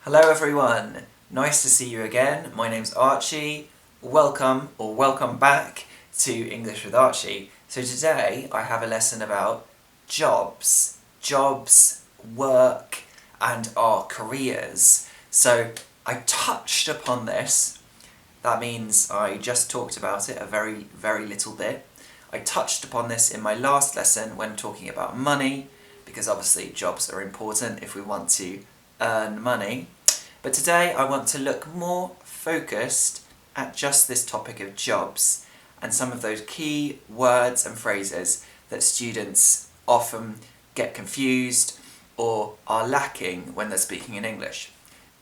Hello everyone, nice to see you again. My name's Archie. Welcome back to English with Archie. So today I have a lesson about jobs, work, and our careers. So I touched upon this. That means I just talked about it a very little bit. I touched upon this in my last lesson when talking about money, because obviously jobs are important if we want to earn money. But today I want to look more focused at just this topic of jobs and some of those key words and phrases that students often get confused or are lacking when they're speaking in English.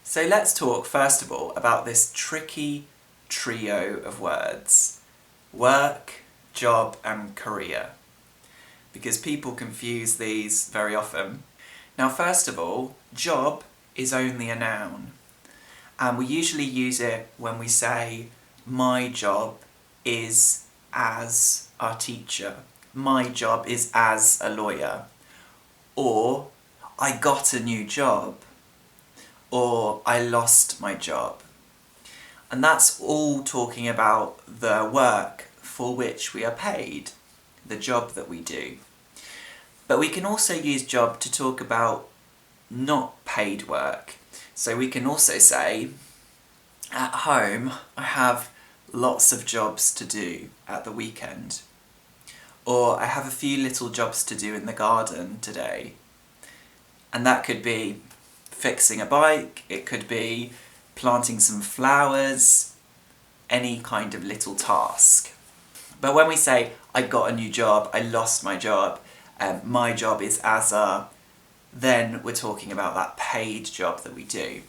So let's talk first of all about this tricky trio of words: work, job and career, because people confuse these very often. Now first of all, job is only a noun, and we usually use it when we say my job is as a teacher, my job is as a lawyer, or I got a new job, or I lost my job. And that's all talking about the work for which we are paid, the job that we do. But we can also use job to talk about not paid work. So we can also say, at home I have lots of jobs to do at the weekend. Or I have a few little jobs to do in the garden today. And that could be fixing a bike, it could be planting some flowers, any kind of little task. But when we say, I got a new job, I lost my job, my job is as a, then we're talking about that paid job that we do.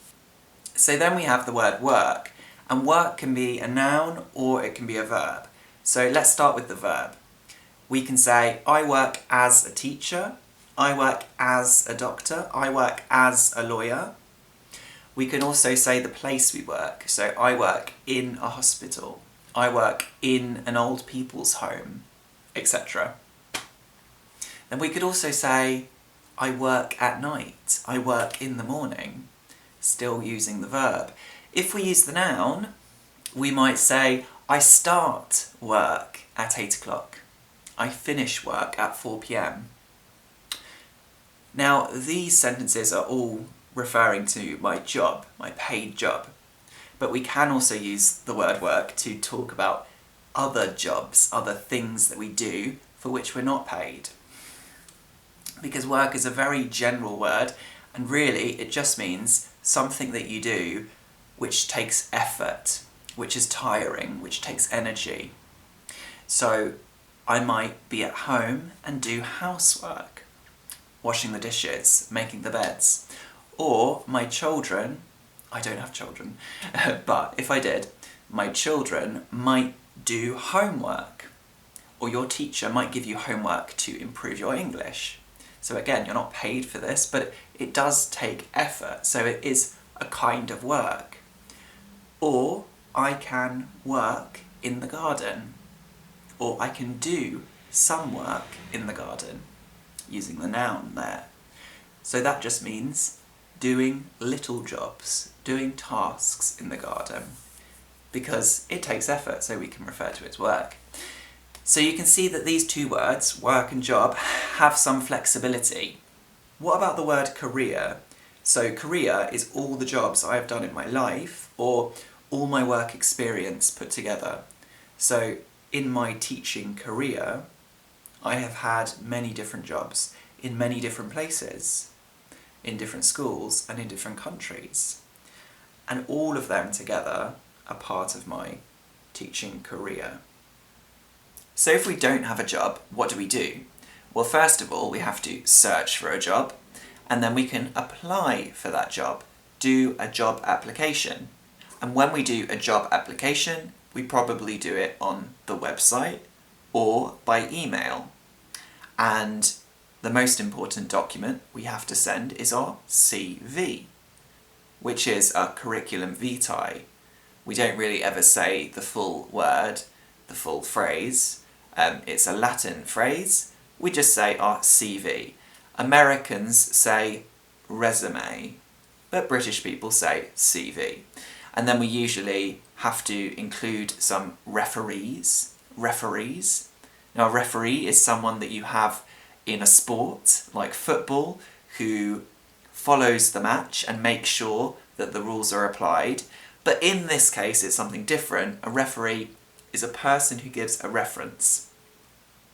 So then we have the word work, and work can be a noun or it can be a verb. So let's start with the verb. We can say, I work as a teacher, I work as a doctor, I work as a lawyer. We can also say the place we work. So I work in a hospital, I work in an old people's home, etc. Then we could also say, I work at night, I work in the morning, still using the verb. If we use the noun, we might say, I start work at 8 o'clock, I finish work at 4 p.m. Now, these sentences are all referring to my job, my paid job. But we can also use the word work to talk about other jobs, other things that we do for which we're not paid. Because work is a very general word, and really it just means something that you do which takes effort, which is tiring, which takes energy. So I might be at home and do housework, washing the dishes, making the beds. Or my children, I don't have children, but if I did, my children might do homework. Or your teacher might give you homework to improve your English. So again, you're not paid for this, but it does take effort, so it is a kind of work. Or I can work in the garden, or I can do some work in the garden, using the noun there. So that just means doing little jobs, doing tasks in the garden, because it takes effort, so we can refer to it as work. So you can see that these two words, work and job, have some flexibility. What about the word career? So career is all the jobs I have done in my life, or all my work experience put together. So in my teaching career, I have had many different jobs in many different places, in different schools and in different countries. And all of them together are part of my teaching career. So if we don't have a job, what do? Well, first of all, we have to search for a job, and then we can apply for that job, do a job application. And when we do a job application, we probably do it on the website or by email. And the most important document we have to send is our CV, which is a curriculum vitae. We don't really ever say the full word, the full phrase. It's a Latin phrase. We just say our CV. Americans say resume. but British people say CV. And then we usually have to include some referees. Now, a referee is someone that you have in a sport, like football, who follows the match and makes sure that the rules are applied. But in this case, it's something different. A referee is a person who gives a reference.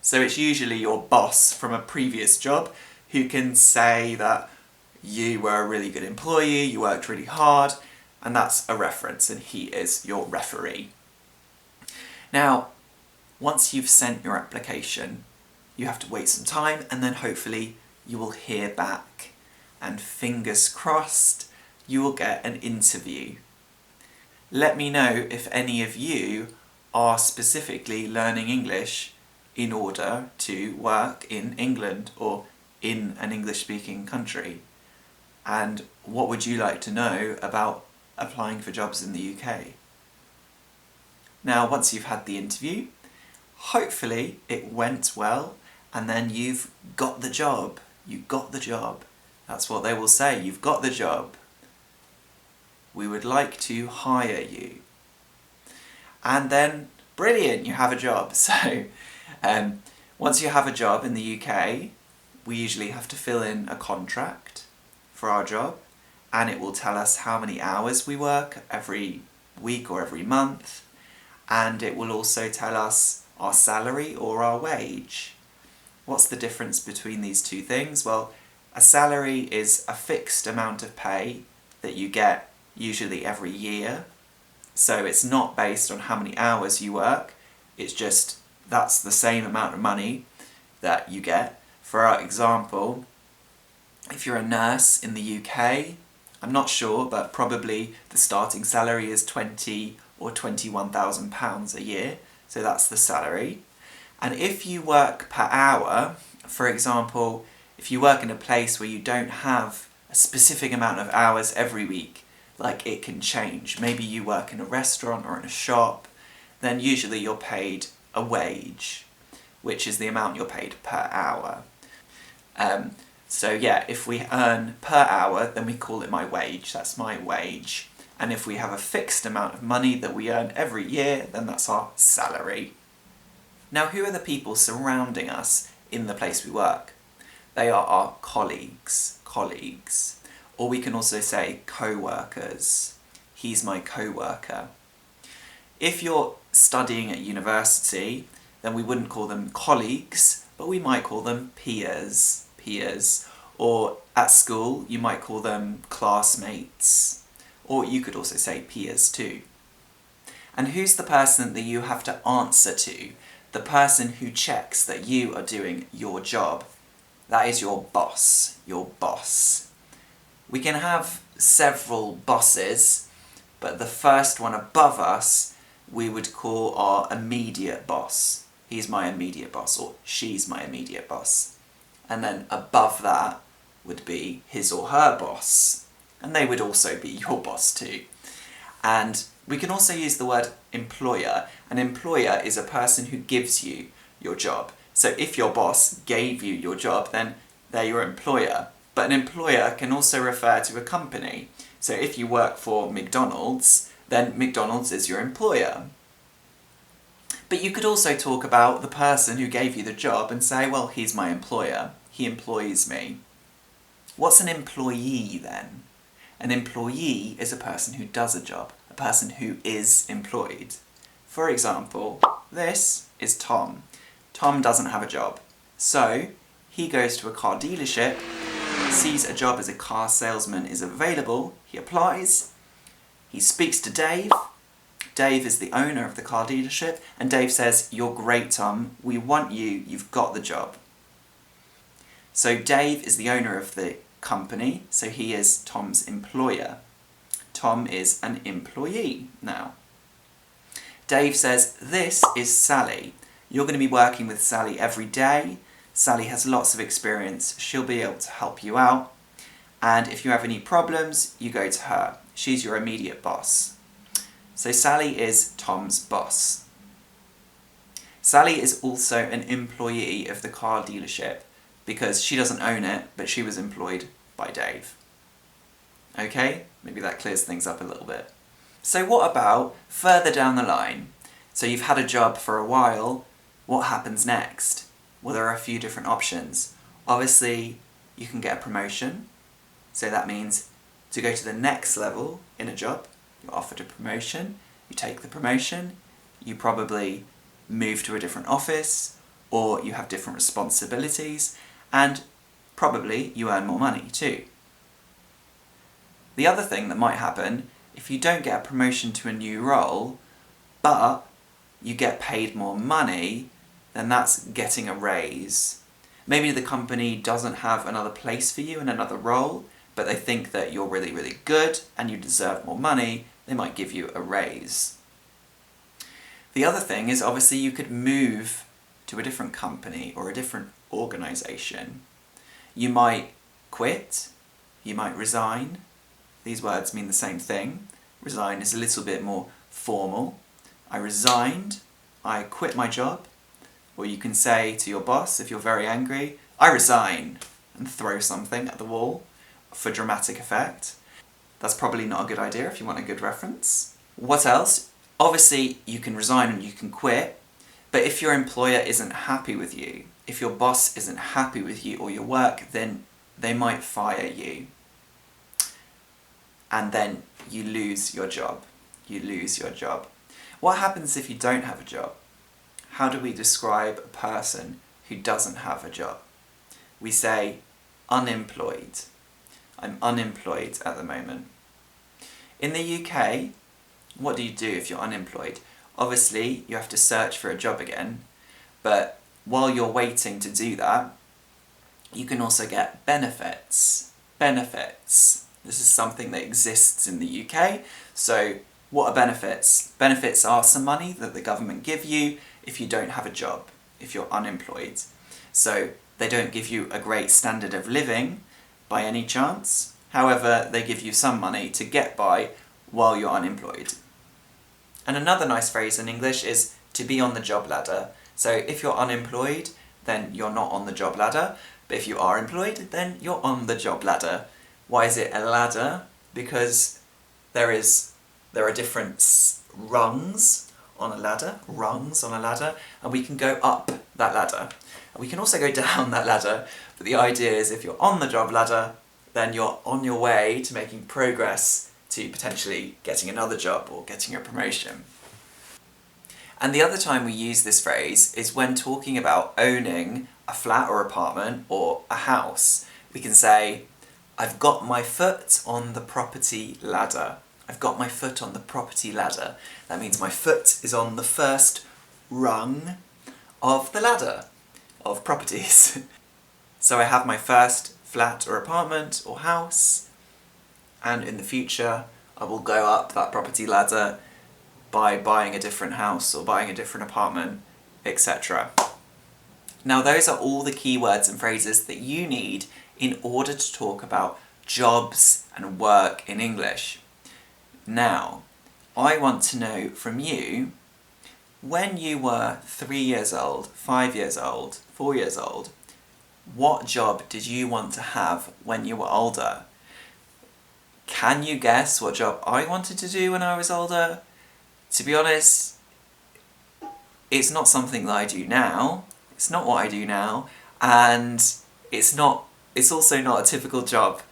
So it's usually your boss from a previous job who can say that you were a really good employee, you worked really hard, and that's a reference, and he is your referee. Now, once you've sent your application, you have to wait some time, and then hopefully you will hear back. And fingers crossed, you will get an interview. Let me know if any of you are specifically learning English in order to work in England or in an English-speaking country. And what would you like to know about applying for jobs in the UK? Now, once you've had the interview, hopefully it went well, and then you've got the job. You got the job. That's what they will say, you've got the job. We would like to hire you. And then, brilliant, you have a job. So, once you have a job in the UK, we usually have to fill in a contract for our job, and it will tell us how many hours we work every week or every month, and it will also tell us our salary or our wage. What's the difference between these two things? Well, a salary is a fixed amount of pay that you get usually every year, so it's not based on how many hours you work, it's just that's the same amount of money that you get. For our example, if you're a nurse in the UK, I'm not sure, but probably the starting salary is £20,000 or £21,000 a year, so that's the salary. And if you work per hour, for example, if you work in a place where you don't have a specific amount of hours every week, like it can change, maybe you work in a restaurant or in a shop, then usually you're paid a wage, which is the amount you're paid per hour. So yeah, if we earn per hour, then we call it my wage, that's my wage. And if we have a fixed amount of money that we earn every year, then that's our salary. Now, who are the people surrounding us in the place we work? They are our colleagues, or we can also say co-workers. He's my co-worker. If you're studying at university, then we wouldn't call them colleagues, but we might call them peers. Or at school, you might call them classmates, or you could also say peers too. And who's the person that you have to answer to? The person who checks that you are doing your job. That is your boss, We can have several bosses, but the first one above us we would call our immediate boss. He's my immediate boss, or she's my immediate boss. And then above that would be his or her boss, and they would also be your boss too. And we can also use the word employer. An employer is a person who gives you your job. So if your boss gave you your job, then they're your employer. But an employer can also refer to a company. So if you work for McDonald's, then McDonald's is your employer. But you could also talk about the person who gave you the job and say, well, he's my employer. He employs me. What's an employee then? An employee is a person who does a job, a person who is employed. For example, this is Tom. Tom doesn't have a job. So he goes to a car dealership, sees a job as a car salesman is available, he applies, he speaks to Dave. Dave is the owner of the car dealership, and Dave says, you're great, Tom, we want you, you've got the job. So Dave is the owner of the company, so he is Tom's employer. Tom is an employee now. Dave says, this is Sally. You're going to be working with Sally every day. Sally has lots of experience, she'll be able to help you out. And if you have any problems, you go to her. She's your immediate boss. So Sally is Tom's boss. Sally is also an employee of the car dealership because she doesn't own it, but she was employed by Dave. Okay? Maybe that clears things up a little bit. So what about further down the line? So you've had a job for a while, what happens next? Well, there are a few different options. Obviously, you can get a promotion. So that means to go to the next level in a job, you're offered a promotion, you take the promotion, you probably move to a different office, or you have different responsibilities, and probably you earn more money too. The other thing that might happen, if you don't get a promotion to a new role, but you get paid more money, then that's getting a raise. Maybe the company doesn't have another place for you in another role, but they think that you're really, really good and you deserve more money, they might give you a raise. The other thing is obviously you could move to a different company or a different organisation. You might quit, you might resign. These words mean the same thing. Resign is a little bit more formal. I resigned, I quit my job. Or you can say to your boss, if you're very angry, I resign, and throw something at the wall for dramatic effect. That's probably not a good idea if you want a good reference. What else? Obviously, you can resign and you can quit, but if your employer isn't happy with you, if your boss isn't happy with you or your work, then they might fire you. And then you lose your job. You lose your job. What happens if you don't have a job? How do we describe a person who doesn't have a job? We say unemployed. I'm unemployed at the moment. In the UK, what do you do if you're unemployed? Obviously, you have to search for a job again, but while you're waiting to do that, you can also get benefits. Benefits. This is something that exists in the UK. So what are benefits? Benefits are some money that the government give you if you don't have a job, if you're unemployed. So they don't give you a great standard of living by any chance. However, they give you some money to get by while you're unemployed. And another nice phrase in English is to be on the job ladder. So if you're unemployed, then you're not on the job ladder. But if you are employed, then you're on the job ladder. Why is it a ladder? Because there are different rungs on a ladder, and we can go up that ladder. And we can also go down that ladder, but the idea is if you're on the job ladder, then you're on your way to making progress to potentially getting another job or getting a promotion. And the other time we use this phrase is when talking about owning a flat or apartment or a house. We can say, I've got my foot on the property ladder. I've got my foot on the property ladder. That means my foot is on the first rung of the ladder of properties. So I have my first flat or apartment or house, and in the future I will go up that property ladder by buying a different house or buying a different apartment, etc. Now those are all the keywords and phrases that you need in order to talk about jobs and work in English. Now, I want to know from you, when you were 3 years old, 5 years old, 4 years old, what job did you want to have when you were older? Can you guess what job I wanted to do when I was older? To be honest, it's not something that I do now. It's not what I do now, and it's also not a typical job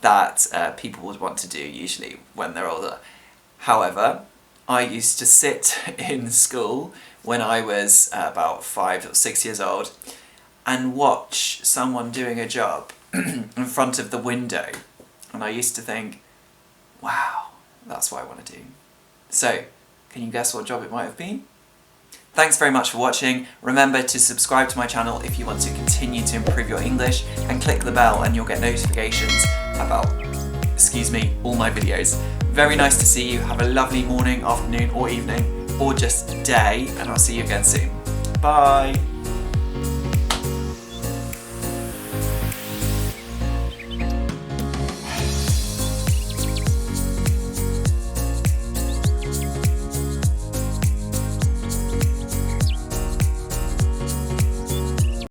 that people would want to do usually when they're older. However, I used to sit in school when I was about 5 or 6 years old and watch someone doing a job in front of the window, and I used to think, wow, that's what I want to do. So, can you guess what job it might have been? Thanks very much for watching. Remember to subscribe to my channel if you want to continue to improve your English, and click the bell and you'll get notifications about, all my videos. Very nice to see you. Have a lovely morning, afternoon or evening, or just day, and I'll see you again soon. Bye!